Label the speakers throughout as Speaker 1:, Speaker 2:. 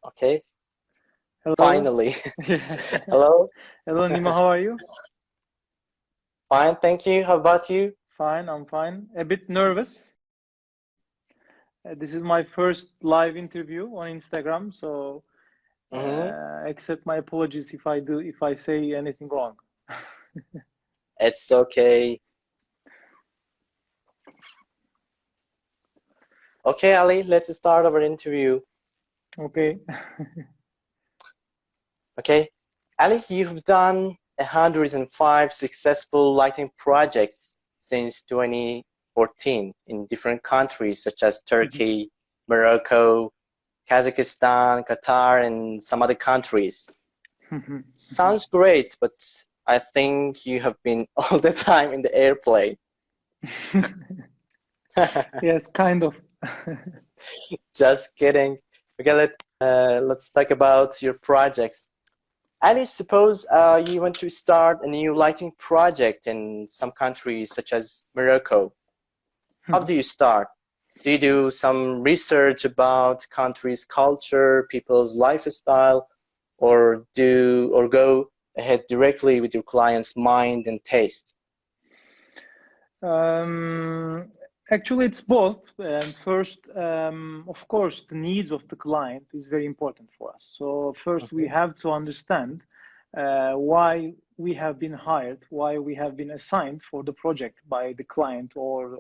Speaker 1: Okay,
Speaker 2: Hello.
Speaker 1: finally.
Speaker 2: Yeah.
Speaker 1: Hello.
Speaker 2: Hello, Nima. How are you?
Speaker 1: Fine, thank you. How about you?
Speaker 2: Fine. I'm fine. A bit nervous. This is my first live interview on Instagram, so
Speaker 1: Mm-hmm.
Speaker 2: accept my apologies if I say anything wrong.
Speaker 1: It's okay. Okay, Ali, let's start our interview.
Speaker 2: Okay.
Speaker 1: Okay. Ali, you've done 105 successful lighting projects since 2014 in different countries such as Turkey, Morocco, Kazakhstan, Qatar, and some other countries. Sounds great, but I think you have been all the time in the airplane.
Speaker 2: Yes, kind of.
Speaker 1: Just kidding. Okay, let's talk about your projects. Ali, suppose you want to start a new lighting project in some countries such as Morocco. How do you start? Do you do some research about country's culture, people's lifestyle, or go ahead directly with your client's mind and taste?
Speaker 2: Um, Actually, it's both. First, of course, the needs of the client is very important for us. So first, we
Speaker 1: Mm-hmm.
Speaker 2: have to understand why we have been hired, why we have been assigned for the project by the client or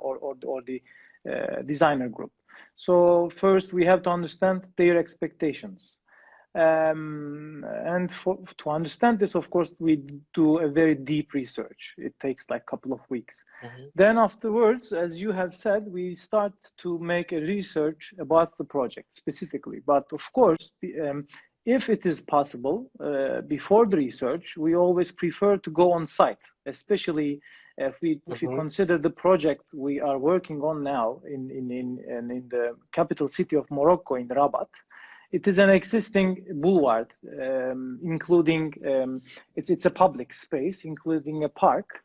Speaker 2: the designer group. So first, we have to understand their expectations. To understand this, of course, we do a very deep research. It takes like a couple of weeks.
Speaker 1: Mm-hmm.
Speaker 2: Then afterwards, as you have said, we start to make a research about the project specifically. But of course, if it is possible, before the research, we always prefer to go on site, especially if we
Speaker 1: Mm-hmm.
Speaker 2: consider the project we are working on now in the capital city of Morocco, in Rabat. It is an existing boulevard, including it's a public space, including a park,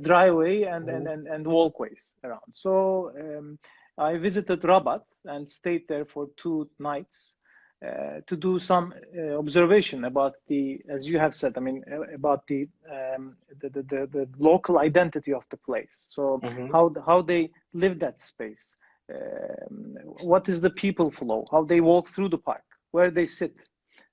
Speaker 2: driveway, and walkways around. So I visited Rabat and stayed there for 2 nights to do some observation about the, as you have said, I mean, about the local identity of the place. So
Speaker 1: Mm-hmm.
Speaker 2: how they live that space, what is the people flow, how they walk through the park, where they sit,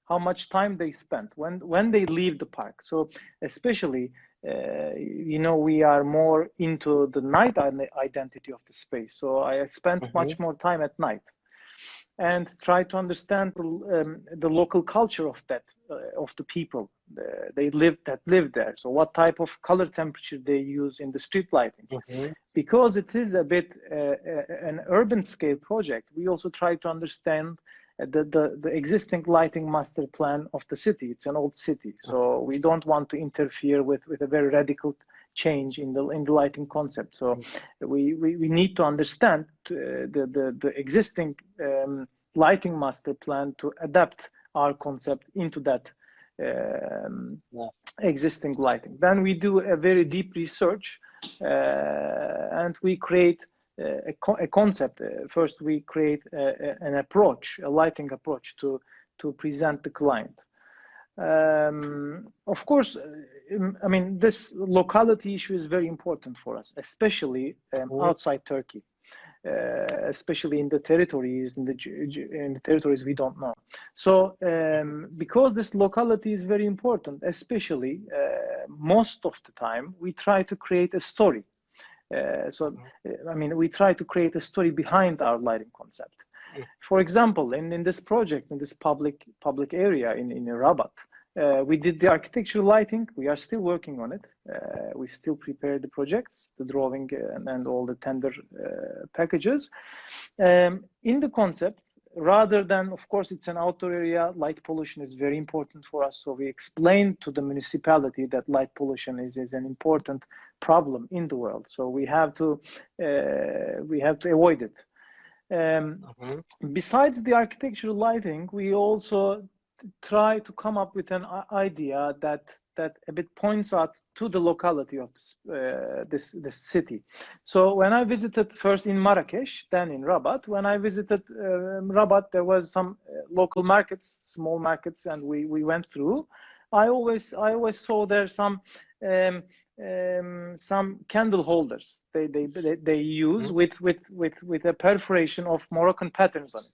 Speaker 2: how much time they spend when they leave the park. So especially, we are more into the night identity of the space. So I spent
Speaker 1: Mm-hmm.
Speaker 2: much more time at night and try to understand the local culture of the people that live there. So what type of color temperature they use in the street lighting,
Speaker 1: Mm-hmm.
Speaker 2: because it is a bit an urban scale project. We also try to understand the existing lighting master plan of the city. It's an old city, so we don't want to interfere with a very radical change in the lighting concept. So we need to understand the existing lighting master plan to adapt our concept into that
Speaker 1: Yeah.
Speaker 2: existing lighting. Then we do a very deep research and we create a concept. First, we create an approach, a lighting approach to present the client. Of course, I mean, this locality issue is very important for us, especially
Speaker 1: Mm-hmm.
Speaker 2: outside Turkey, especially in the territories, in the territories we don't know. So, because this locality is very important, especially most of the time, we try to create a story. I mean, we try to create a story behind our lighting concept. For example, in this project, in this public area in Rabat, we did the architectural lighting. We are still working on it. We still prepare the projects, the drawing, and all the tender packages. In the concept, rather than, of course, it's an outdoor area, light pollution is very important for us. So we explain to the municipality that light pollution is an important problem in the world. So we have to avoid it. Um,
Speaker 1: Mm-hmm.
Speaker 2: Besides the architectural lighting, we also try to come up with an idea that a bit points out to the locality of this city. So when I visited first in Marrakesh, then in Rabat, when I visited Rabat, there was some local markets, small markets, and we went through. I always saw there some candle holders they use with a perforation of Moroccan patterns on it.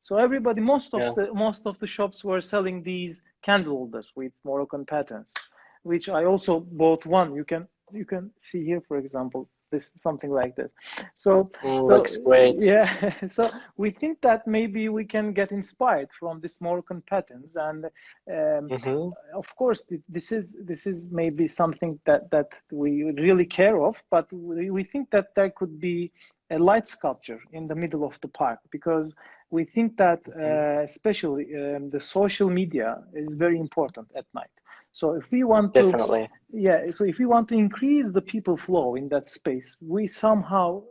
Speaker 2: So everybody, most of the shops were selling these candle holders with Moroccan patterns, which I also bought one. You can see here, for example, this something like this. So
Speaker 1: looks great.
Speaker 2: yeah. So we think that maybe we can get inspired from this Moroccan patterns, and of course this is maybe something that we really care of, but we think that there could be a light sculpture in the middle of the park, because we think that especially the social media is very important at night. So if we want to,
Speaker 1: definitely,
Speaker 2: so if we want to increase the people flow in that space, we somehow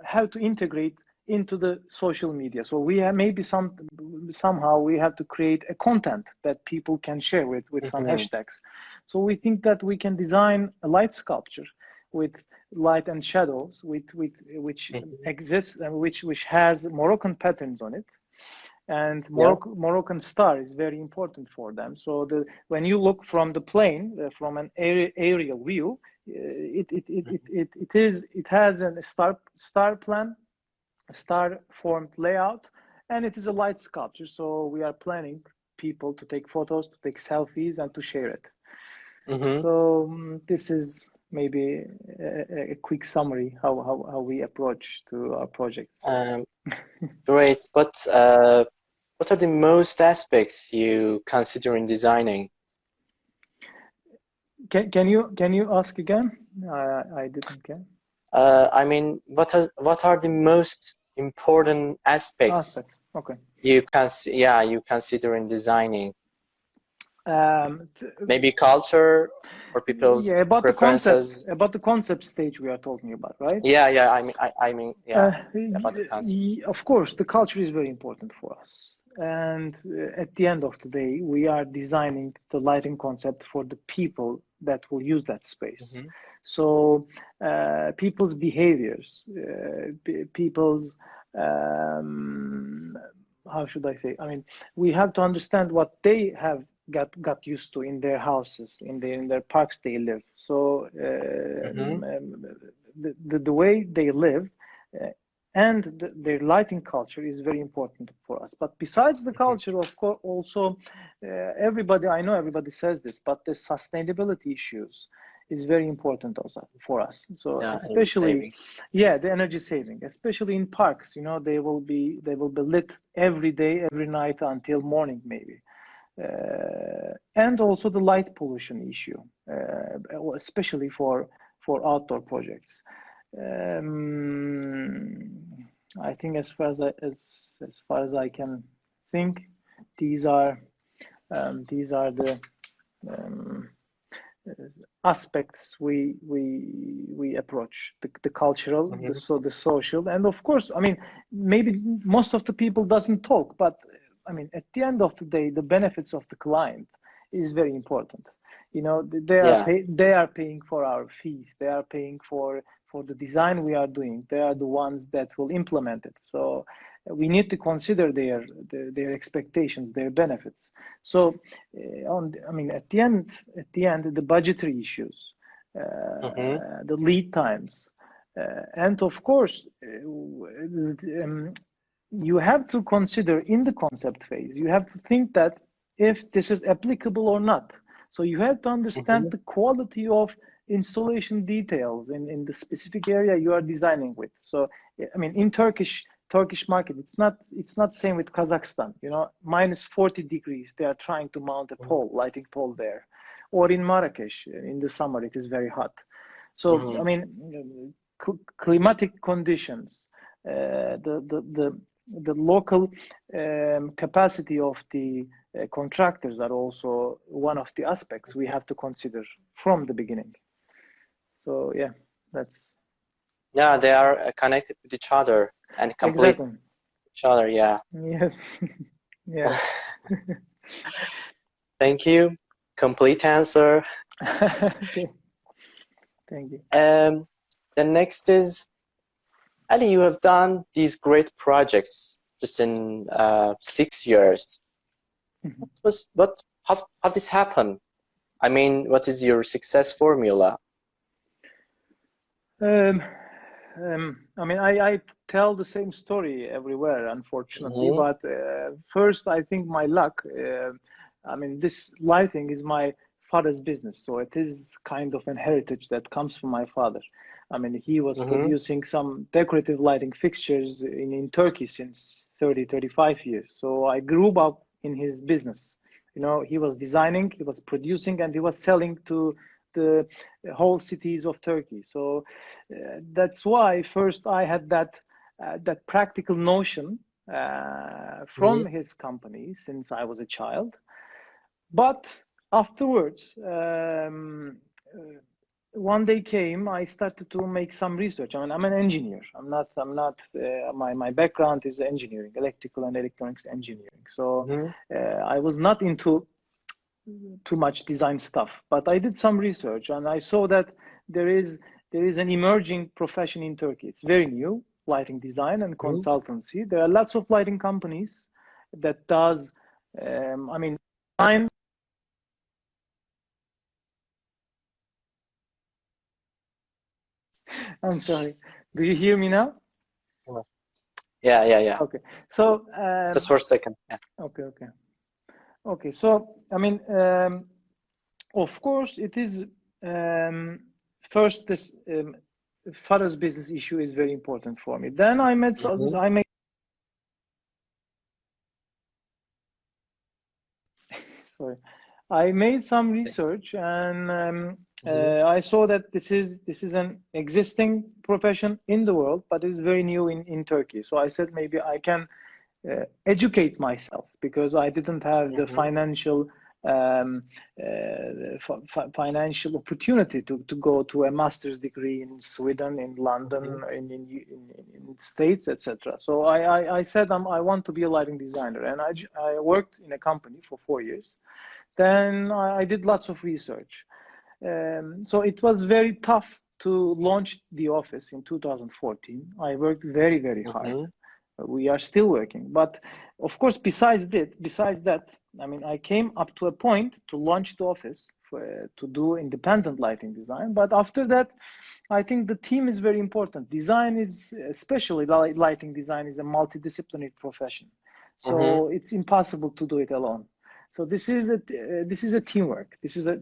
Speaker 2: have to integrate into the social media. So we have maybe somehow we have to create a content that people can share with some hashtags. So we think that we can design a light sculpture with light and shadows, which exists and which has Moroccan patterns on it. And Moroccan star is very important for them. So when you look from the plane, from an aerial view, it has a star plan, a star formed layout, and it is a light sculpture. So we are planning people to take photos, to take selfies, and to share it. So this is maybe a quick summary how we approach to our projects.
Speaker 1: Great, but what are the most aspects you consider in designing?
Speaker 2: Can you ask again? I didn't get.
Speaker 1: I mean, what are the most important aspects
Speaker 2: okay.
Speaker 1: you consider in designing? Maybe culture or people's
Speaker 2: about
Speaker 1: preferences.
Speaker 2: about the concept stage we are talking about, right?
Speaker 1: Yeah. I mean, about the concept.
Speaker 2: Of course, the culture is very important for us. And at the end of the day, we are designing the lighting concept for the people that will use that space. So people's behaviors, people's how should I say? I mean, we have to understand what they have got used to in their houses, in their parks they live. So the way they live and their lighting culture is very important for us. But besides the culture, of course, also I know everybody says this, but the sustainability issues is very important also for us. So especially the energy saving, especially in parks, they will be lit every day, every night until morning maybe. And also the light pollution issue, especially for outdoor projects. I think as far as I can think, these are the aspects we approach: the cultural, the social, and of course, I mean, maybe most of the people doesn't talk, but I mean, at the end of the day, the benefits of the client is very important. They are paying for our fees. They are paying for the design we are doing. They are the ones that will implement it. So we need to consider their expectations, their benefits. So, at the end, the budgetary issues, the lead times, and of course, you have to consider in the concept phase, you have to think that if this is applicable or not. So you have to understand the quality of installation details in the specific area you are designing with. So, I mean, in Turkish market, it's not same with Kazakhstan, minus 40 degrees, they are trying to mount a lighting pole there. Or in Marrakesh, in the summer, it is very hot. So, I mean, climatic conditions, the local capacity of the contractors are also one of the aspects we have to consider from the beginning. So
Speaker 1: they are connected with each other and complete each other.
Speaker 2: Yes. Yeah.
Speaker 1: Thank you. Complete answer.
Speaker 2: Okay. Thank you.
Speaker 1: The next is, Ali, you have done these great projects just in 6 years.
Speaker 2: Mhm.
Speaker 1: How this happen? I mean, what is your success formula?
Speaker 2: Um, I mean, I tell the same story everywhere, unfortunately.
Speaker 1: Mm-hmm.
Speaker 2: But first, I think my luck. I mean, this lighting is my father's business, so it is kind of an heritage that comes from my father. I mean, he was
Speaker 1: Mm-hmm.
Speaker 2: producing some decorative lighting fixtures in Turkey since 30, 35 years. So I grew up in his business. You know, he was designing, he was producing, and he was selling to the whole cities of Turkey. So that's why first I had that practical notion
Speaker 1: Mm-hmm.
Speaker 2: from his company since I was a child. But afterwards, one day came, I started to make some research. I mean, I'm an engineer. My background is engineering, electrical and electronics engineering. So
Speaker 1: Mm-hmm.
Speaker 2: I was not into too much design stuff, but I did some research and I saw that there is there is an emerging profession in Turkey. It's very new, lighting design and
Speaker 1: Mm-hmm.
Speaker 2: consultancy. There are lots of lighting companies that does, I mean, design. I'm sorry. Do you hear me now?
Speaker 1: Yeah, yeah, yeah.
Speaker 2: Okay. So,
Speaker 1: Just for a second. Yeah.
Speaker 2: okay, okay, okay. So, I mean, of course, it is first this father's business issue is very important for me. Then
Speaker 1: Mm-hmm.
Speaker 2: I made sorry, I made some research and
Speaker 1: Mm-hmm.
Speaker 2: I saw that this is an existing profession in the world, but it's very new in Turkey. So I said maybe I can educate myself because I didn't have the
Speaker 1: Mm-hmm.
Speaker 2: um, financial opportunity to go to a master's degree in Sweden, in
Speaker 1: Mm-hmm.
Speaker 2: London, in States, etc. So I said I want to be a lighting designer, and I worked in a company for 4 years. Then I did lots of research. So it was very tough to launch the office in 2014. I worked very, very hard.
Speaker 1: Mm-hmm.
Speaker 2: We are still working, but of course, besides that, I mean, I came up to a point to launch the office to do independent lighting design. But after that, I think the team is very important. Design is, especially lighting design, is a multidisciplinary profession,
Speaker 1: Mm-hmm.
Speaker 2: so it's impossible to do it alone. So this is a teamwork. This is a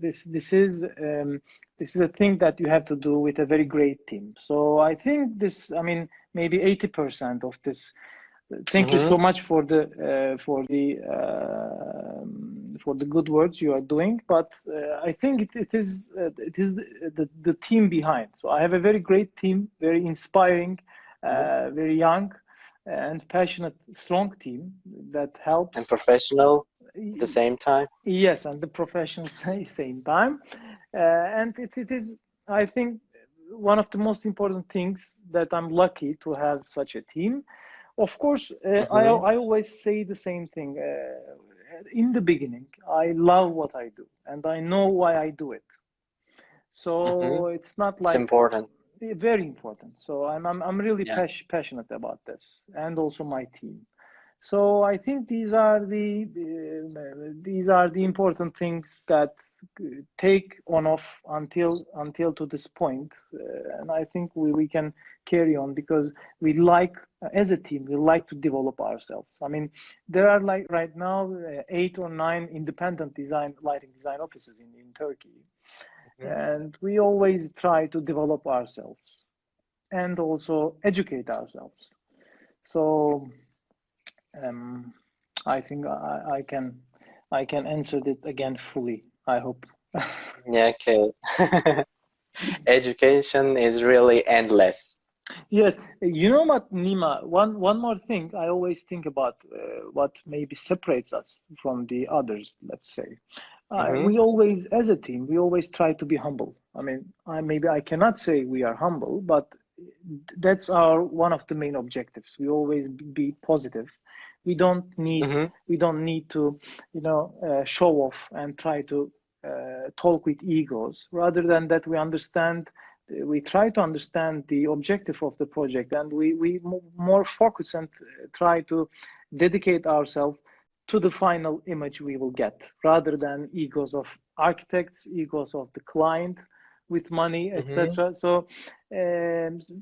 Speaker 2: thing that you have to do with a very great team. So I think this, I mean, maybe 80% of this. Thank you
Speaker 1: Mm-hmm.
Speaker 2: so much for the good words you are doing. But I think it is the team behind. So I have a very great team, very inspiring,
Speaker 1: Mm-hmm.
Speaker 2: very young and passionate, strong team that
Speaker 1: And
Speaker 2: helps.
Speaker 1: professional at the same time.
Speaker 2: Yes, and the professional same time. And it is, I think, one of the most important things that I'm lucky to have such a team. Of course,
Speaker 1: Mm-hmm.
Speaker 2: I always say the same thing. In the beginning, I love what I do, and I know why I do it.
Speaker 1: Mm-hmm.
Speaker 2: So it's not
Speaker 1: It's
Speaker 2: like
Speaker 1: important.
Speaker 2: very important. So I'm really
Speaker 1: Yeah.
Speaker 2: passionate about this, and also my team. So I think these are the important things that take on off until to this point, and I think we can carry on because we like, as a team, we like to develop ourselves. I mean, there are like right now 8 or 9 independent design lighting design offices in Turkey,
Speaker 1: Mm-hmm.
Speaker 2: and we always try to develop ourselves and also educate ourselves. So um, I think I can answer it again fully. I hope.
Speaker 1: Yeah, okay. Education is really endless.
Speaker 2: Yes, you know what, Nima? One more thing I always think about what maybe separates us from the others. Let's say
Speaker 1: Mm-hmm.
Speaker 2: we always, as a team, we always try to be humble. I mean, maybe I cannot say we are humble, but that's our one of the main objectives. We always be positive. We don't need
Speaker 1: Mm-hmm.
Speaker 2: to, show off and try to talk with egos. Rather than that, we try to understand the objective of the project, and we more focus and try to dedicate ourselves to the final image we will get, rather than egos of architects, egos of the client with money,
Speaker 1: Mm-hmm.
Speaker 2: etc. So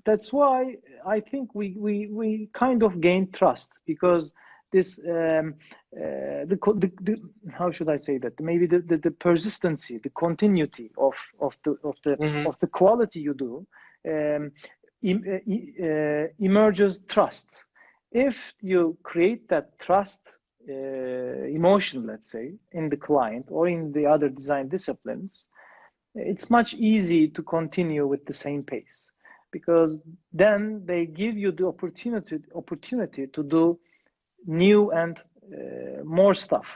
Speaker 2: that's why I think we kind of gain trust, because this the how should I say that, maybe the persistency, the continuity
Speaker 1: Mm-hmm.
Speaker 2: of the quality you do emerges trust. If you create that trust emotion, let's say, in the client or in the other design disciplines, it's much easy to continue with the same pace, because then they give you the opportunity to do new and more stuff.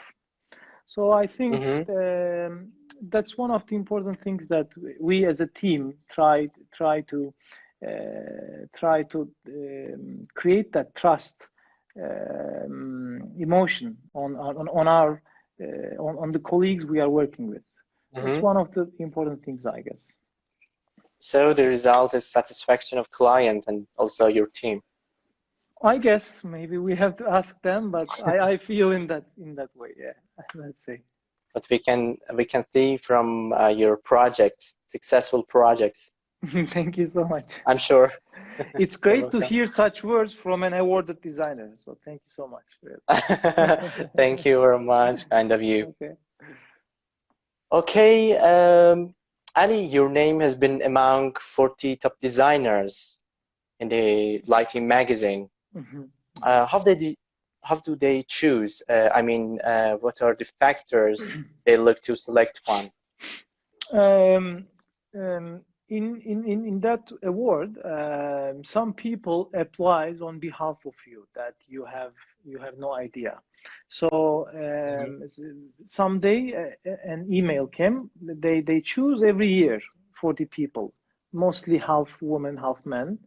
Speaker 2: So I think
Speaker 1: Mm-hmm.
Speaker 2: that's one of the important things that we as a team try to create that trust emotion on the colleagues we are working with. That's
Speaker 1: Mm-hmm.
Speaker 2: one of the important things, I guess.
Speaker 1: So the result is satisfaction of client and also your team.
Speaker 2: I guess maybe we have to ask them, but I feel in that way. Yeah, let's say.
Speaker 1: But we can see from your projects, successful projects.
Speaker 2: Thank you so much.
Speaker 1: I'm sure.
Speaker 2: It's
Speaker 1: You're
Speaker 2: great to
Speaker 1: welcome.
Speaker 2: hear such words from an awarded designer. So thank you so much.
Speaker 1: Thank you very much, kind of you.
Speaker 2: Okay.
Speaker 1: Okay, Ali, your name has been among 40 top designers in the lighting magazine.
Speaker 2: Mhm.
Speaker 1: How how do they choose? I mean, what are the factors they look to select one?
Speaker 2: Um, in that award, some people applies on behalf of you that you have no idea. So
Speaker 1: Mhm,
Speaker 2: someday an email came. They choose every year 40 people, mostly half women, half men.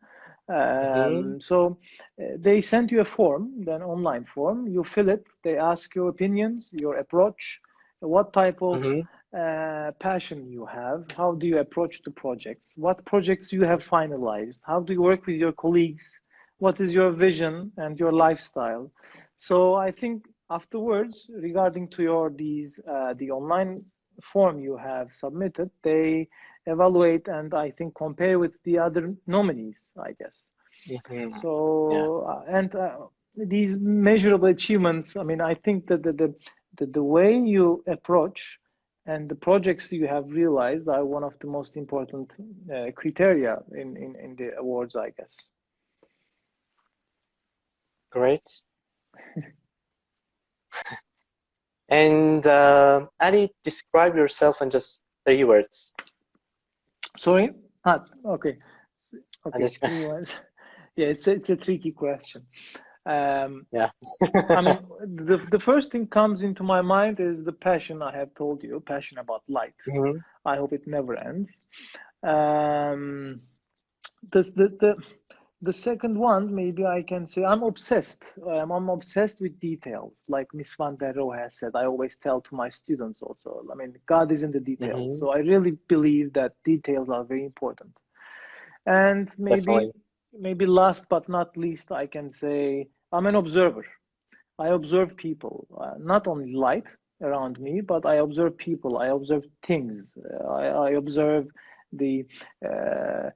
Speaker 1: mhm,
Speaker 2: So they send you a form, then online form. You fill it. They ask your opinions, your approach, what type of
Speaker 1: mhm,
Speaker 2: passion you have, how do you approach the projects, what projects you have finalized, how do you work with your colleagues, what is your vision and your lifestyle. So I think afterwards, regarding to the online form you have submitted, they evaluate and I think compare with the other nominees, I guess.
Speaker 1: mhm. Yeah,
Speaker 2: So and these measurable achievements, I mean, I think that the way you approach and the projects you have realized are one of the most important criteria in the awards, I guess.
Speaker 1: great. And Ali, describe yourself in just 3 words.
Speaker 2: Sorry? Okay.
Speaker 1: And
Speaker 2: Okay,
Speaker 1: this,
Speaker 2: 3 words. Yeah, it's a tricky question. Um,
Speaker 1: yeah.
Speaker 2: I mean, the first thing comes into my mind is the passion I have told you, passion about light.
Speaker 1: Mhm,
Speaker 2: I hope it never ends. Um, this, the second one, maybe I can say I'm obsessed. I'm obsessed with details, like Miss Van der Rohe has said. I always tell to my students also. I mean, God is in the details.
Speaker 1: mhm,
Speaker 2: So I really believe that details are very important. And maybe
Speaker 1: definitely.
Speaker 2: maybe last but not least, I can say I'm an observer. I observe people, not only light around me, but I observe people. I observe things. I observe the uh,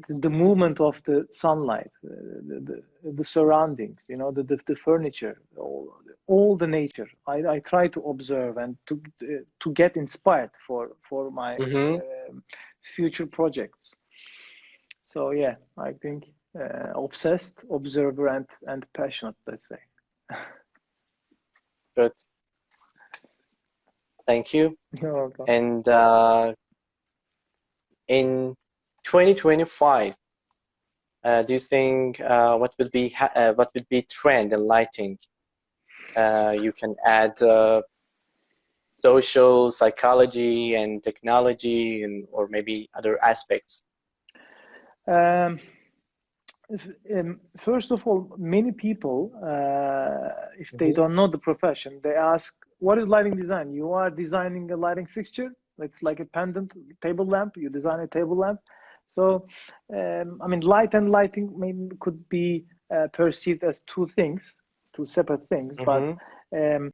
Speaker 2: the movement of the sunlight, the surroundings. You know, the furniture, all the nature. I try to observe and to get inspired for my
Speaker 1: Mhm,
Speaker 2: future projects. So yeah, I think obsessed, observer, and passionate. Let's say.
Speaker 1: good. Thank you.
Speaker 2: You're welcome.
Speaker 1: And in 2025, do you think what will be trend in lighting? You can add social psychology and technology, and or maybe other aspects.
Speaker 2: Um, First of all, many people, if they
Speaker 1: Mm-hmm.
Speaker 2: don't know the profession, they ask, "What is lighting design?" You are designing a lighting fixture. It's like a pendant table lamp. You design a table lamp. So, I mean, light and lighting maybe could be perceived as two things, two separate things. But
Speaker 1: Mm-hmm.
Speaker 2: um,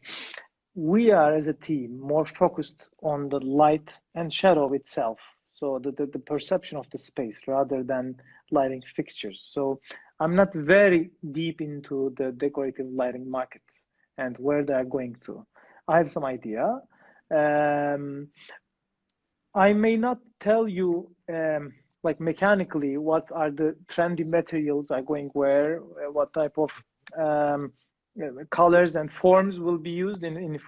Speaker 2: we are, as a team, more focused on the light and shadow itself. So the perception of the space rather than lighting fixtures. So I'm not very deep into the decorative lighting market and where they're going to. I have some idea. Um, I may not tell you like mechanically what are the trendy materials are going where, what type of um, colors and forms will be used in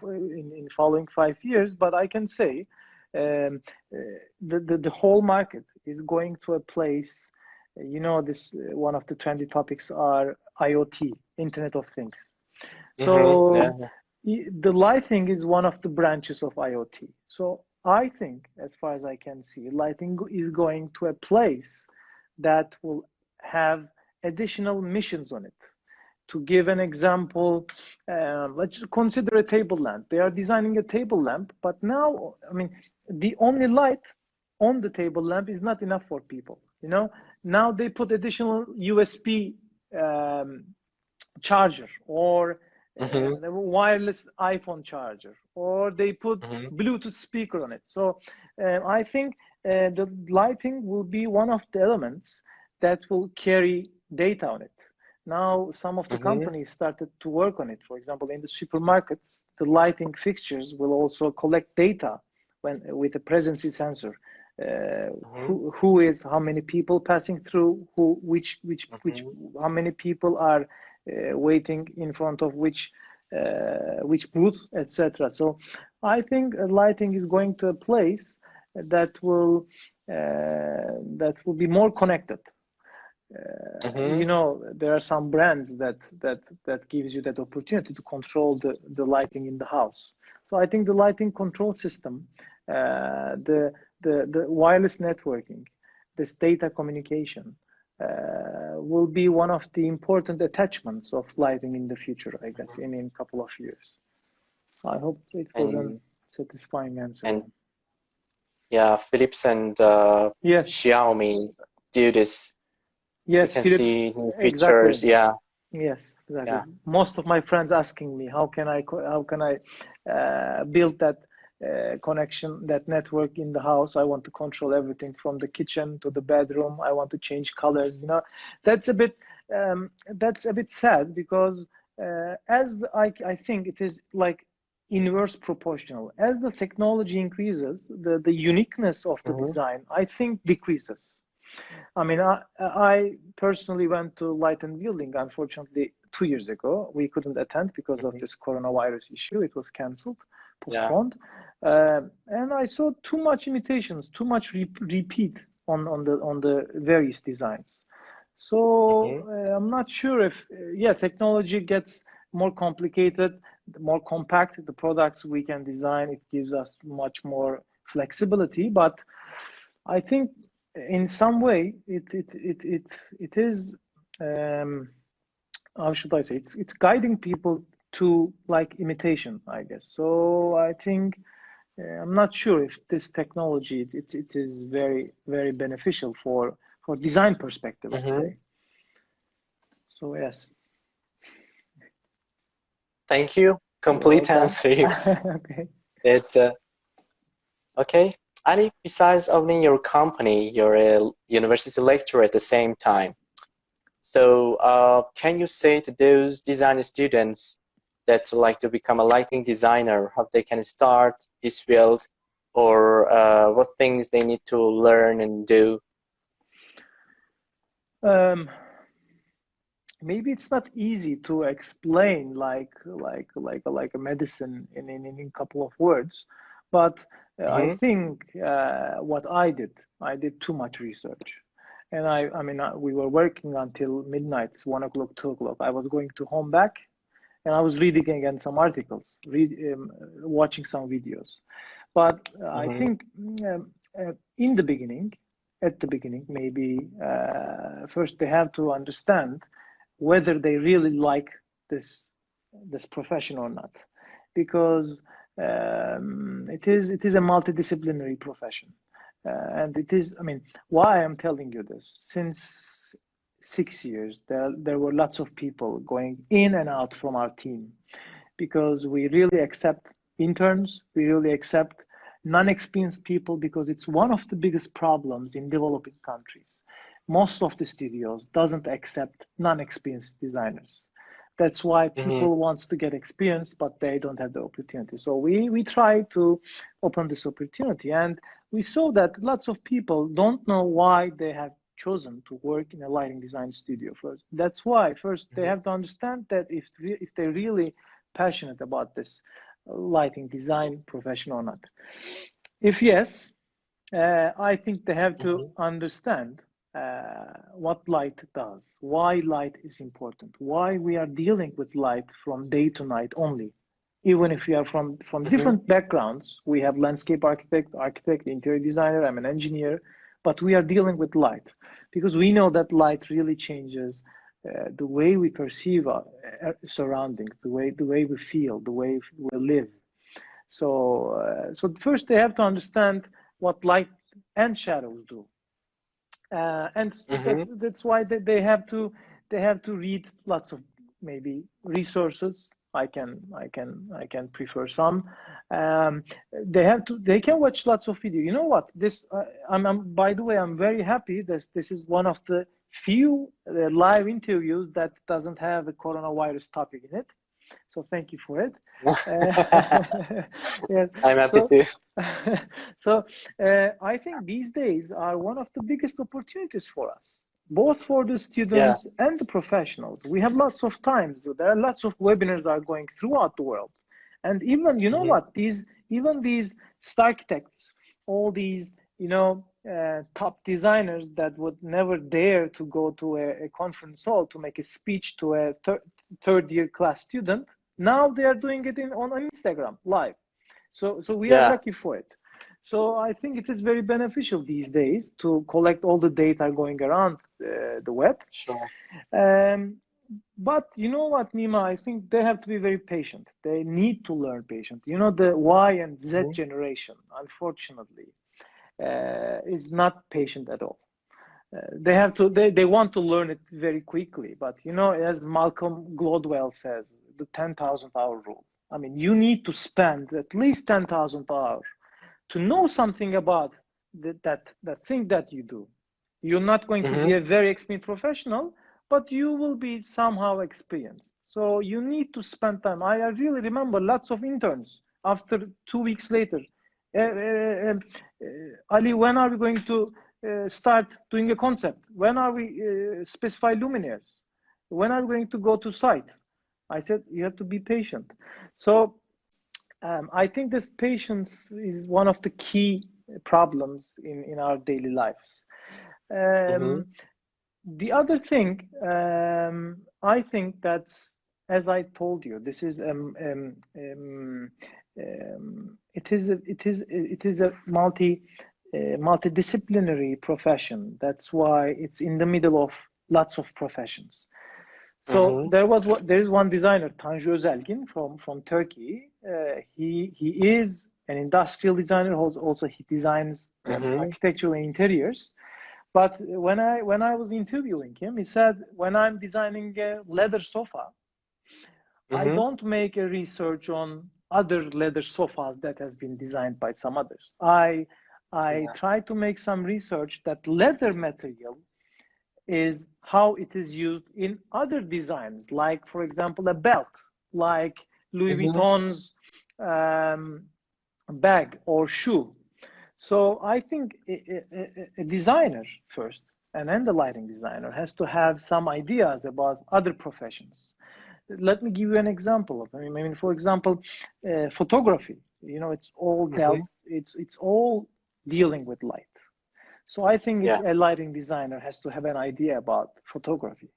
Speaker 2: following 5 years, but I can say the whole market is going to a place. You know, this one of the trendy topics are IoT, Internet of Things.
Speaker 1: Mm-hmm. Yeah.
Speaker 2: So the lighting is one of the branches of IoT. So I think, as far as I can see, lighting is going to a place that will have additional missions on it. To give an example, let's consider a table lamp. They are designing a table lamp, but now, I mean, the only light on the table lamp is not enough for people. You know, now they put additional USB um, charger or
Speaker 1: Mm-hmm.
Speaker 2: the wireless iPhone charger, or they put
Speaker 1: Mm-hmm.
Speaker 2: Bluetooth speaker on it. So I think the lighting will be one of the elements that will carry data on it. Now, some of the
Speaker 1: Mm-hmm.
Speaker 2: companies started to work on it. For example, in the supermarkets, the lighting fixtures will also collect data when with a presence sensor.
Speaker 1: Mm-hmm.
Speaker 2: Who is how many people passing through? Who which
Speaker 1: Mm-hmm.
Speaker 2: how many people are waiting in front of which booth, etc. So I think lighting is going to a place that will be more connected.
Speaker 1: Mm-hmm.
Speaker 2: You know, there are some brands that gives you that opportunity to control the lighting in the house. So I think the lighting control system, the wireless networking, this data communication, will be one of the important attachments of lighting in the future, I guess, in a couple of years. I hope it was a
Speaker 1: And
Speaker 2: satisfying answer.
Speaker 1: and yeah, Philips and
Speaker 2: Yes,
Speaker 1: Xiaomi do this. We
Speaker 2: yes,
Speaker 1: can see
Speaker 2: Philips,
Speaker 1: new
Speaker 2: exactly.
Speaker 1: features. Yeah,
Speaker 2: Yes, exactly.
Speaker 1: yeah.
Speaker 2: Most of my friends asking me how can I build that connection, that network in the house. I want to control everything from the kitchen to the bedroom. I want to change colors. You know, that's a bit sad because I think it is like inverse proportional. As the technology increases, the uniqueness of the
Speaker 1: Mm-hmm.
Speaker 2: design I think decreases. I mean, I personally went to Light and Building, unfortunately, 2 years ago. We couldn't attend because of
Speaker 1: Mm-hmm.
Speaker 2: this coronavirus issue. It was canceled,
Speaker 1: Yeah.
Speaker 2: postponed. And I saw too much imitations, too much repeat on the various designs. So
Speaker 1: Mm-hmm.
Speaker 2: I'm not sure if, yeah, technology gets more complicated, more compact. The products we can design, it gives us much more flexibility. But I think in some way it is how should I say it's guiding people to like imitation, I guess. So I think I'm not sure if this technology it is very beneficial for design perspective, I'd
Speaker 1: Mm-hmm.
Speaker 2: say. So yes.
Speaker 1: Thank you.
Speaker 2: You're
Speaker 1: Complete
Speaker 2: welcome.
Speaker 1: answer.
Speaker 2: Okay.
Speaker 1: It okay. Ali, besides owning your company, you're a university lecturer at the same time. So, can you say to those design students that like to become a lighting designer, how they can start this field, or what things they need to learn and do?
Speaker 2: um Maybe it's not easy to explain like a medicine in a couple of words, but I
Speaker 1: Mm-hmm.
Speaker 2: think what I did too much research, and I mean we were working until midnight, 1 o'clock, 2 o'clock. I was going to home back, and I was reading again some articles, watching some videos, but I
Speaker 1: Mm-hmm.
Speaker 2: think in the beginning. at the beginning, maybe first they have to understand whether they really like this profession or not, because it is a multidisciplinary profession, and it is. I mean, why I'm telling you this? Since 6 years, there were lots of people going in and out from our team, because we really accept interns, we really accept non-experienced people, because it's one of the biggest problems in developing countries. Most of the studios doesn't accept non-experienced designers. That's why
Speaker 1: Mm-hmm.
Speaker 2: people wants to get experience, but they don't have the opportunity. So we try to open this opportunity, and we saw that lots of people don't know why they have chosen to work in a lighting design studio first. That's why first they have to understand that if they're really passionate about this lighting design profession or not. If yes, I think they have to
Speaker 1: Mm-hmm.
Speaker 2: understand what light does, why light is important, why we are dealing with light from day to night only. Even if we are from
Speaker 1: Mm-hmm.
Speaker 2: different backgrounds, we have landscape architect, interior designer, I'm an engineer, but we are dealing with light because we know that light really changes the way we perceive our surroundings, the way we feel, the way we live. So first they have to understand what light and shadows do, and
Speaker 1: Mm-hmm.
Speaker 2: that's why they have to read lots of maybe resources. I can prefer some. Um, they can watch lots of video. You know what? I'm by the way, I'm very happy that this is one of the few live interviews that doesn't have a coronavirus topic in it. So thank you for it. Yes.
Speaker 1: I'm happy
Speaker 2: So,
Speaker 1: to.
Speaker 2: so I think these days are one of the biggest opportunities for us, both for the
Speaker 1: Yeah.
Speaker 2: students and the professionals. We have lots of times. There are lots of webinars are going throughout the world, and even you know
Speaker 1: Mm-hmm.
Speaker 2: what these architects, all these top designers that would never dare to go to a conference hall to make a speech to a third year class student. Now they are doing it on Instagram live. So we are
Speaker 1: Yeah.
Speaker 2: lucky for it. So I think it is very beneficial these days to collect all the data going around the web.
Speaker 1: Sure.
Speaker 2: Um, but you know what, Nima? I think they have to be very patient. They need to learn patient. You know, the Y and Z
Speaker 1: Mm-hmm.
Speaker 2: generation, unfortunately, is not patient at all. They want to learn it very quickly, but as Malcolm Gladwell says, the 10,000 hour rule. I mean, you need to spend at least 10,000 hours to know something about that thing that you do. You're not going to be
Speaker 1: Mm-hmm.
Speaker 2: a very experienced professional, but you will be somehow experienced. So you need to spend time. I really remember lots of interns after 2 weeks later. Ali, when are we going to start doing a concept? When are we specify luminaires? When are we going to go to site? I said, you have to be patient. So I think this patience is one of the key problems in our daily lives.
Speaker 1: Mm-hmm.
Speaker 2: Um, the other thing, I think that's, as I told you, this is it is a multidisciplinary profession. That's why it's in the middle of lots of professions. So
Speaker 1: Mm-hmm.
Speaker 2: there is one designer, Tanju Özelgin from Turkey. He is an industrial designer. Also he designs
Speaker 1: Mm-hmm.
Speaker 2: architectural interiors. But when I was interviewing him, he said, when I'm designing a leather sofa, I
Speaker 1: Mm-hmm.
Speaker 2: don't make a research on other leather sofas that has been designed by some others. I
Speaker 1: Yeah.
Speaker 2: try to make some research that leather material is how it is used in other designs, like, for example, a belt, like Louis
Speaker 1: Mm-hmm.
Speaker 2: Vuitton's bag or shoe. So I think a designer first, and then the lighting designer has to have some ideas about other professions. Let me give you an example of. I mean, for example, photography. It's all
Speaker 1: Mm-hmm.
Speaker 2: dealt. It's all dealing with light. So I think
Speaker 1: Yeah.
Speaker 2: a lighting designer has to have an idea about photography.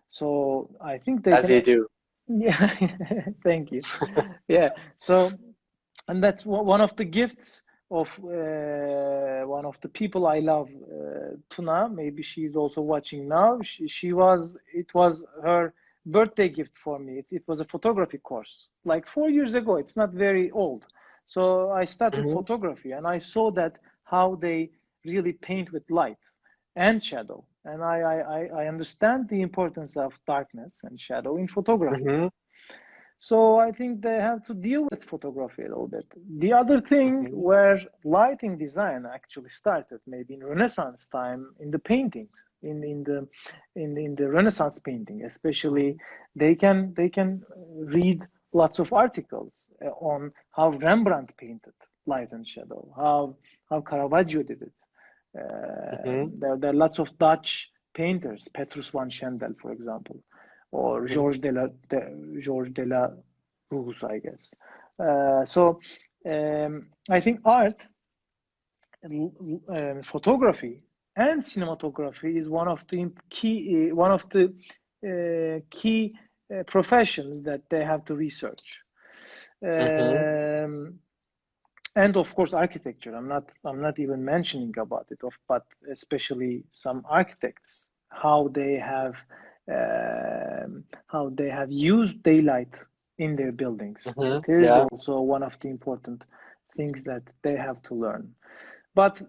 Speaker 2: So I think they
Speaker 1: As
Speaker 2: can.
Speaker 1: you do.
Speaker 2: Yeah, thank you. Yeah. So, and that's one of the gifts one of the people I love, Tuna. Maybe she's also watching now. It was her birthday gift for me. It was a photography course, like 4 years ago. It's not very old. So I started
Speaker 1: Mm-hmm.
Speaker 2: photography, and I saw that how they really paint with light and shadow. And I understand the importance of darkness and shadow in photography.
Speaker 1: Mm-hmm.
Speaker 2: So I think they have to deal with photography a little bit. The other thing
Speaker 1: Mm-hmm.
Speaker 2: where lighting design actually started, maybe in Renaissance time, in the paintings, in the Renaissance painting, especially, they can read lots of articles on how Rembrandt painted light and shadow, how Caravaggio did it.
Speaker 1: Mm-hmm.
Speaker 2: There are lots of Dutch painters, Petrus van Schendel, for example, or
Speaker 1: Mm-hmm.
Speaker 2: Georges de la Rose, I guess. I think art, photography, and cinematography is one of the key professions that they have to research.
Speaker 1: Mm-hmm.
Speaker 2: And of course architecture. I'm not even mentioning about it, but especially some architects, how they have used daylight in their buildings.
Speaker 1: Mm-hmm.
Speaker 2: It is
Speaker 1: Yeah.
Speaker 2: also one of the important things that they have to learn. But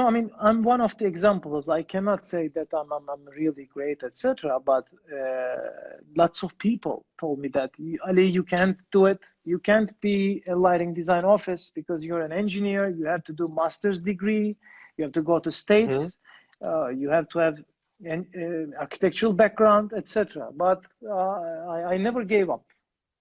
Speaker 2: I mean, I'm one of the examples. I cannot say that I'm really great, etc. But lots of people told me that, Ali, you can't do it. You can't be a lighting design office because you're an engineer. You have to do master's degree. You have to go to
Speaker 1: Mm-hmm.
Speaker 2: States. You have to have an architectural background, etc. But I never gave up.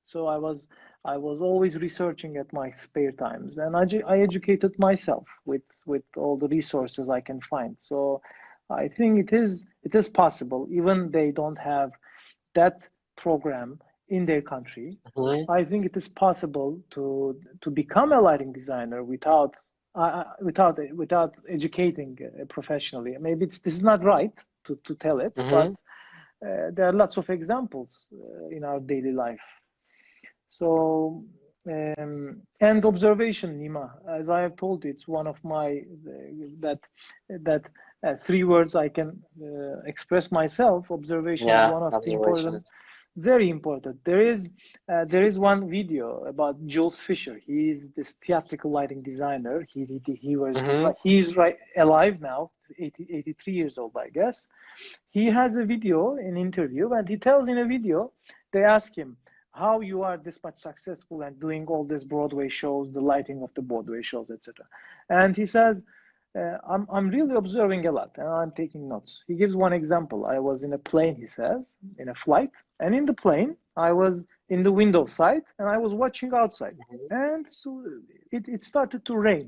Speaker 2: So I was always researching at my spare times, and I educated myself with all the resources I can find. So I think it is possible, even they don't have that program in their country.
Speaker 1: Mm-hmm.
Speaker 2: I think it is possible to become a lighting designer without educating professionally. Maybe this is not right to tell it, but
Speaker 1: Mm-hmm.
Speaker 2: there are lots of examples in our daily life. So, and observation, Nima, as I have told you, it's one of my that 3 words I can express myself. Observation is
Speaker 1: Yeah.
Speaker 2: one of the important,
Speaker 1: Observations.
Speaker 2: very important. There is one video about Jules Fisher. He's this theatrical lighting designer.
Speaker 1: Mm-hmm.
Speaker 2: He's right alive now, 83 years old, I guess. He has a video, an interview, and he tells in a video, they ask him how you are this much successful and doing all these Broadway shows, the lighting of the Broadway shows, etc. And he says, I'm really observing a lot and I'm taking notes. He gives one example. I was in a plane, he says, in a flight, and in the plane, I was in the window side and I was watching outside.
Speaker 1: Mm-hmm.
Speaker 2: And so it started to rain.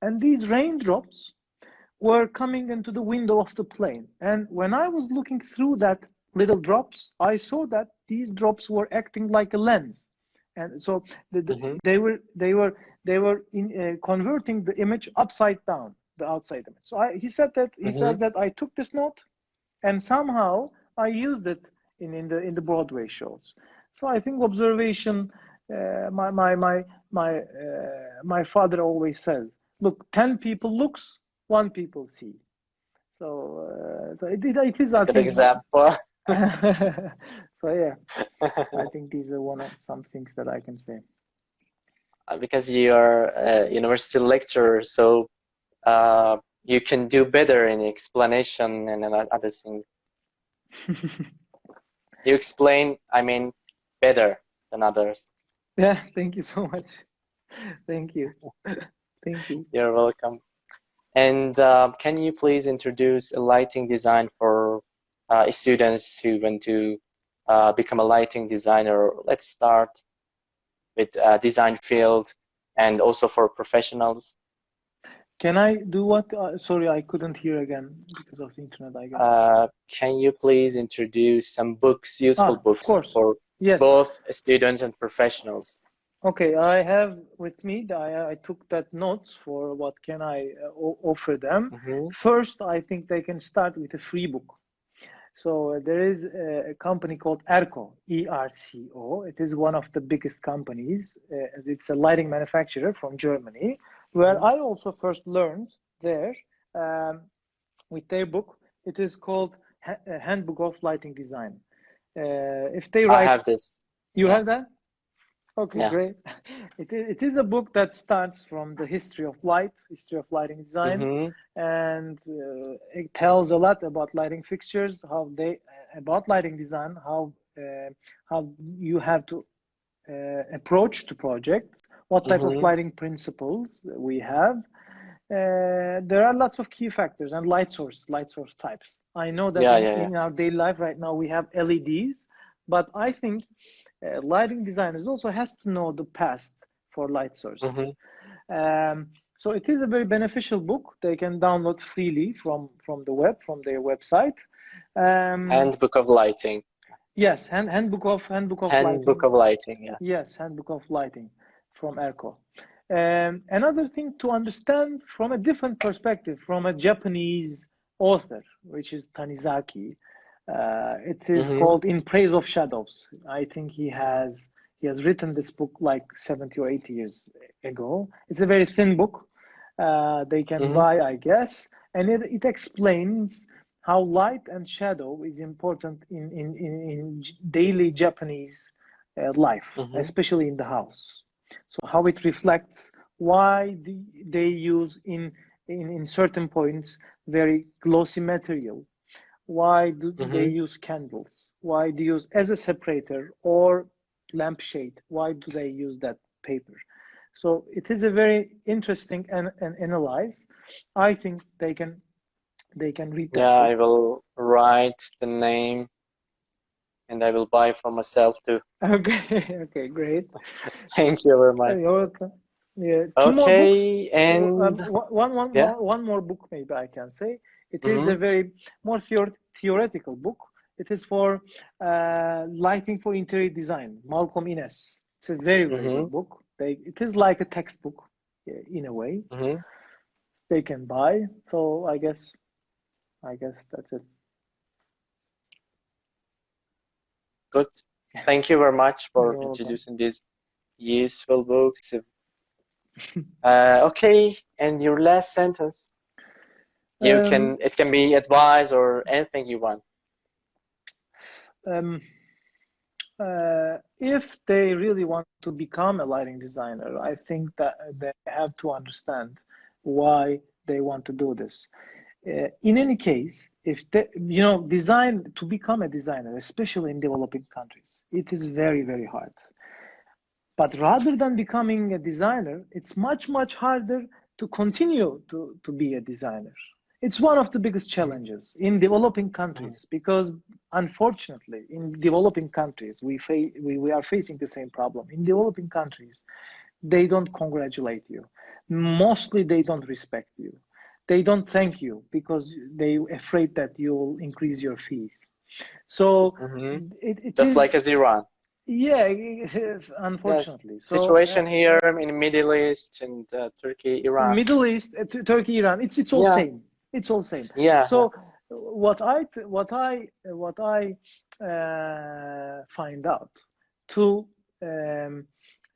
Speaker 2: And these raindrops were coming into the window of the plane. And when I was looking through that little drops, I saw that these drops were acting like a lens. And so
Speaker 1: Mm-hmm.
Speaker 2: they were converting the image upside down, the outside image. So he
Speaker 1: Mm-hmm.
Speaker 2: says that I took this note and somehow I used it in the Broadway shows. So I think observation. My father always says, "Look, 10 people looks, 1 people see." So it is, I
Speaker 1: Good
Speaker 2: think.
Speaker 1: example.
Speaker 2: So yeah, I think these are one of some things that I can say.
Speaker 1: Because you are a university lecturer, so uh, you can do better in explanation and other things. You explain, I mean, better than others.
Speaker 2: Yeah, thank you so much. Thank you. Thank you.
Speaker 1: You're welcome. And can you please introduce a lighting design for students who want to become a lighting designer? Let's start with design field and also for professionals.
Speaker 2: Can I do what? Sorry, I couldn't hear again because of the internet, I guess.
Speaker 1: Can you please introduce some books, useful
Speaker 2: Of
Speaker 1: books
Speaker 2: course.
Speaker 1: for
Speaker 2: Yes.
Speaker 1: both students and professionals?
Speaker 2: Okay, I have with me, I took that notes for what can I offer them.
Speaker 1: Mm-hmm.
Speaker 2: First, I think they can start with a free book. So there is a company called ERCO, ERCO. It is one of the biggest companies, as it's a lighting manufacturer from Germany. where I also first learned there um, with their book. It is called Handbook of Lighting Design. If they
Speaker 1: I
Speaker 2: write,
Speaker 1: have this.
Speaker 2: you
Speaker 1: Yeah.
Speaker 2: have that? Okay,
Speaker 1: Yeah.
Speaker 2: great. It is a book that starts from the history of light, history of lighting design,
Speaker 1: Mm-hmm.
Speaker 2: and it tells a lot about lighting fixtures, about lighting design, how you have to approach to projects, what type of
Speaker 1: Mm-hmm.
Speaker 2: lighting principles we have. There are lots of key factors and light source types. I know that
Speaker 1: Yeah, yeah, yeah.
Speaker 2: in our daily life right now we have LEDs, but I think lighting designers also has to know the past for light sources.
Speaker 1: Mm-hmm.
Speaker 2: So it is a very beneficial book. They can download freely from the web, from their website.
Speaker 1: Handbook of Lighting.
Speaker 2: Yes, handbook of
Speaker 1: Handbook
Speaker 2: lighting.
Speaker 1: of Lighting. Yeah.
Speaker 2: Yes, handbook of lighting from ERCO. Another thing to understand from a different perspective, from a Japanese author, which is Tanizaki. It is
Speaker 1: Mm-hmm.
Speaker 2: called In Praise of Shadows. I think he has written this book like 70 or 80 years ago. It's a very thin book. They can
Speaker 1: Mm-hmm.
Speaker 2: buy, I guess, and it explains how light and shadow is important in daily Japanese life,
Speaker 1: Mm-hmm.
Speaker 2: especially in the house. So how it reflects, why they use in certain points very glossy material, why do they
Speaker 1: Mm-hmm.
Speaker 2: use candles, why do they use as a separator or lampshade, why do they use that paper. So it is a very interesting and analyze. I think they can read that
Speaker 1: Yeah, I
Speaker 2: book.
Speaker 1: will write the name and I will buy for myself too.
Speaker 2: Okay, okay, great.
Speaker 1: Thank you very much.
Speaker 2: You're welcome. Yeah, two more books.
Speaker 1: Okay, and yeah.
Speaker 2: One more book, maybe I can say. It is
Speaker 1: Mm-hmm.
Speaker 2: a very more theoretical book. It is for lighting for interior design. Malcolm Innes. It's a very, very
Speaker 1: Mm-hmm.
Speaker 2: good book. It is like a textbook in a way.
Speaker 1: Mm-hmm.
Speaker 2: They can buy. So I guess that's it.
Speaker 1: Good. Thank you very much for
Speaker 2: You're welcome.
Speaker 1: introducing these useful books. Okay, and your last sentence.
Speaker 2: Um,
Speaker 1: It can be advice or anything you want.
Speaker 2: um, if they really want to become a lighting designer, I think that they have to understand why they want to do this. In any case, if they, design to become a designer, especially in developing countries, it is very, very hard. But rather than becoming a designer, it's much, much harder to continue to be a designer. It's one of the biggest
Speaker 1: Mm-hmm.
Speaker 2: challenges in developing
Speaker 1: Mm-hmm.
Speaker 2: countries because, unfortunately, in developing countries, we are facing the same problem. In developing countries, they don't congratulate you. Mostly, they don't respect you. They don't thank you because they're afraid that you'll increase your fees. So
Speaker 1: Mm-hmm.
Speaker 2: it
Speaker 1: Just
Speaker 2: is,
Speaker 1: like as Iran.
Speaker 2: yeah,
Speaker 1: Yeah,
Speaker 2: unfortunately. So
Speaker 1: situation here in the Middle East and Turkey, Iran.
Speaker 2: Middle East, Turkey, Iran, it's all
Speaker 1: Yeah,
Speaker 2: same. It's all same.
Speaker 1: yeah, yeah.
Speaker 2: So what I find out to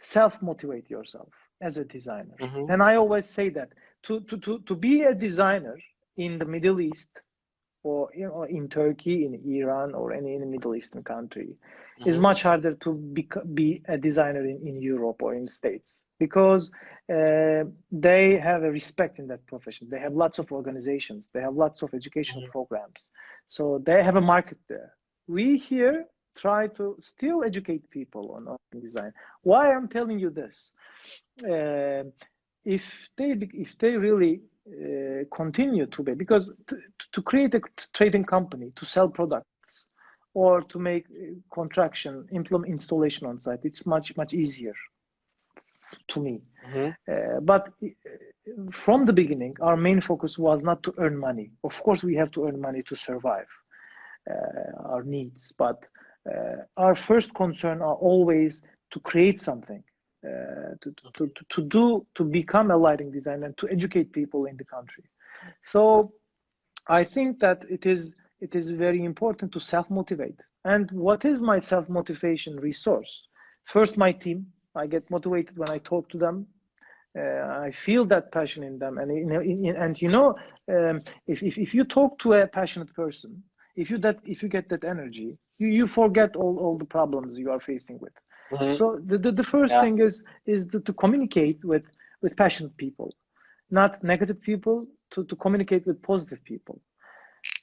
Speaker 2: self motivate yourself as a designer,
Speaker 1: Mm-hmm.
Speaker 2: and I always say that to be a designer in the Middle East or in Turkey, in Iran, or any in a Middle Eastern country, is
Speaker 1: Mm-hmm.
Speaker 2: much harder to be a designer in Europe or in the States because they have a respect in that profession. They have lots of organizations. They have lots of educational
Speaker 1: Mm-hmm.
Speaker 2: programs. So they have a market there. We here try to still educate people on design. Why I'm telling you this? Uh, if they really continue to be, because to create a trading company to sell products or to make contraction implement installation on site, it's much easier to me.
Speaker 1: Mm-hmm.
Speaker 2: But from the beginning our main focus was not to earn money. Of course we have to earn money to survive our needs, but our first concern are always to create something, to become a lighting designer and to educate people in the country. So I think that it is very important to self motivate. And what is my self motivation resource? First, my team. I get motivated when I talk to them. I feel that passion in them, and if you talk to a passionate person, if you get that energy, you forget all the problems you are facing with.
Speaker 1: Mm-hmm.
Speaker 2: So the first thing is to communicate with passionate people, not negative people. To communicate with positive people.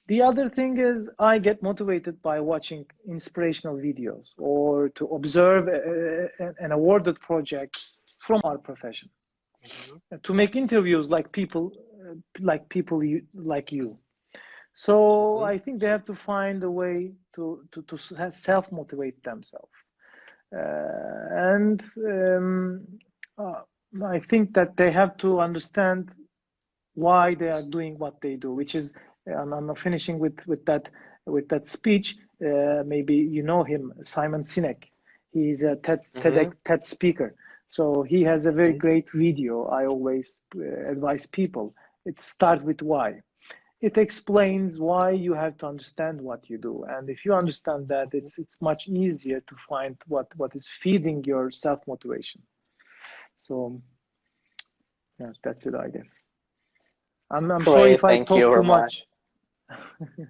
Speaker 2: The other thing is I get motivated by watching inspirational videos or to observe an awarded project from our profession.
Speaker 1: Mm-hmm.
Speaker 2: To make interviews like people like you. So
Speaker 1: Mm-hmm.
Speaker 2: I think they have to find a way to self-motivate themselves. And I think that they have to understand why they are doing what they do, which is, I'm finishing with that speech. Maybe you know him, Simon Sinek. He's a TED speaker. So he has a very great video. I always advise people. It starts with why. It explains why you have to understand what you do, and if you understand that, it's much easier to find what is feeding your self motivation. So yeah, that's it, I guess. I'm sorry if
Speaker 1: Great,
Speaker 2: I
Speaker 1: thank you
Speaker 2: talk too
Speaker 1: very much.
Speaker 2: much.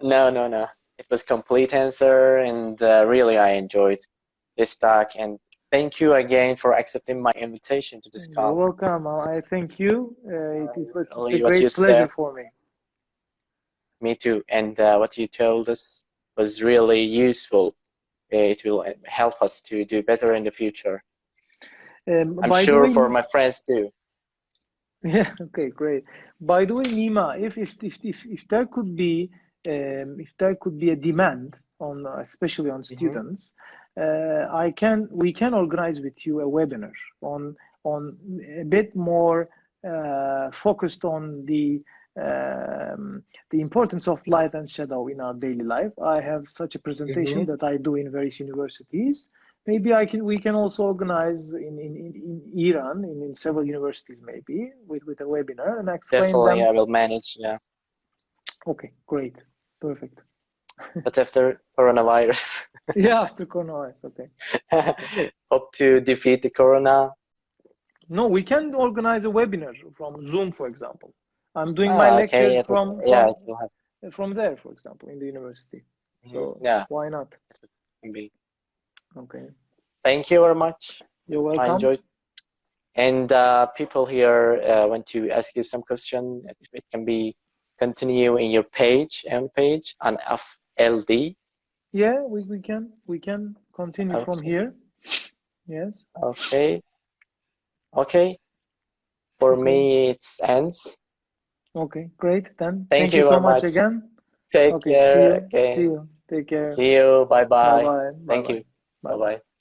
Speaker 1: No. It was complete answer, and really I enjoyed this talk. And thank you again for accepting my invitation to this
Speaker 2: You're
Speaker 1: call.
Speaker 2: welcome. I thank you. It's a
Speaker 1: What you
Speaker 2: great pleasure
Speaker 1: said,
Speaker 2: for me.
Speaker 1: me too. And what you told us was really useful. It will help us to do better in the future. I'm
Speaker 2: By the
Speaker 1: sure
Speaker 2: way,
Speaker 1: for my friends too.
Speaker 2: yeah, okay, great. By the way, Nima, if there could be a demand on especially on
Speaker 1: Mm-hmm.
Speaker 2: students, we can organize with you a webinar on a bit more focused on the importance of light and shadow in our daily life. I have such a presentation
Speaker 1: Mm-hmm.
Speaker 2: that I do in various universities. Maybe we can also organize in Iran in several universities, maybe with a webinar and explain
Speaker 1: Definitely,
Speaker 2: them.
Speaker 1: I will manage. Yeah,
Speaker 2: Okay, great, perfect.
Speaker 1: but after coronavirus,
Speaker 2: Yeah, after coronavirus. Okay, okay.
Speaker 1: hope to defeat the corona.
Speaker 2: No, we can organize a webinar from Zoom, for example. I'm doing my
Speaker 1: Ah, okay.
Speaker 2: lectures
Speaker 1: Yeah, it will happen.
Speaker 2: from there, for example, in the university.
Speaker 1: Mm-hmm.
Speaker 2: So
Speaker 1: Yeah,
Speaker 2: why not?
Speaker 1: it can be.
Speaker 2: Okay,
Speaker 1: Thank you very much.
Speaker 2: you're
Speaker 1: I
Speaker 2: welcome.
Speaker 1: enjoyed. And people here want to ask you some question. It can be continue in your page on FLD.
Speaker 2: Yeah, we can continue from
Speaker 1: Okay.
Speaker 2: here. Yes.
Speaker 1: Okay. Okay. For
Speaker 2: Okay.
Speaker 1: me, it's ends.
Speaker 2: Okay. Great. Then
Speaker 1: Thank
Speaker 2: thank you
Speaker 1: you
Speaker 2: so
Speaker 1: very
Speaker 2: much
Speaker 1: much.
Speaker 2: again.
Speaker 1: Take
Speaker 2: Okay. See
Speaker 1: care.
Speaker 2: you. See
Speaker 1: Okay.
Speaker 2: you. Take care.
Speaker 1: See you. Bye
Speaker 2: Bye
Speaker 1: bye.
Speaker 2: bye. Bye
Speaker 1: Thank
Speaker 2: bye.
Speaker 1: you.
Speaker 2: Bye
Speaker 1: Bye
Speaker 2: bye.
Speaker 1: bye.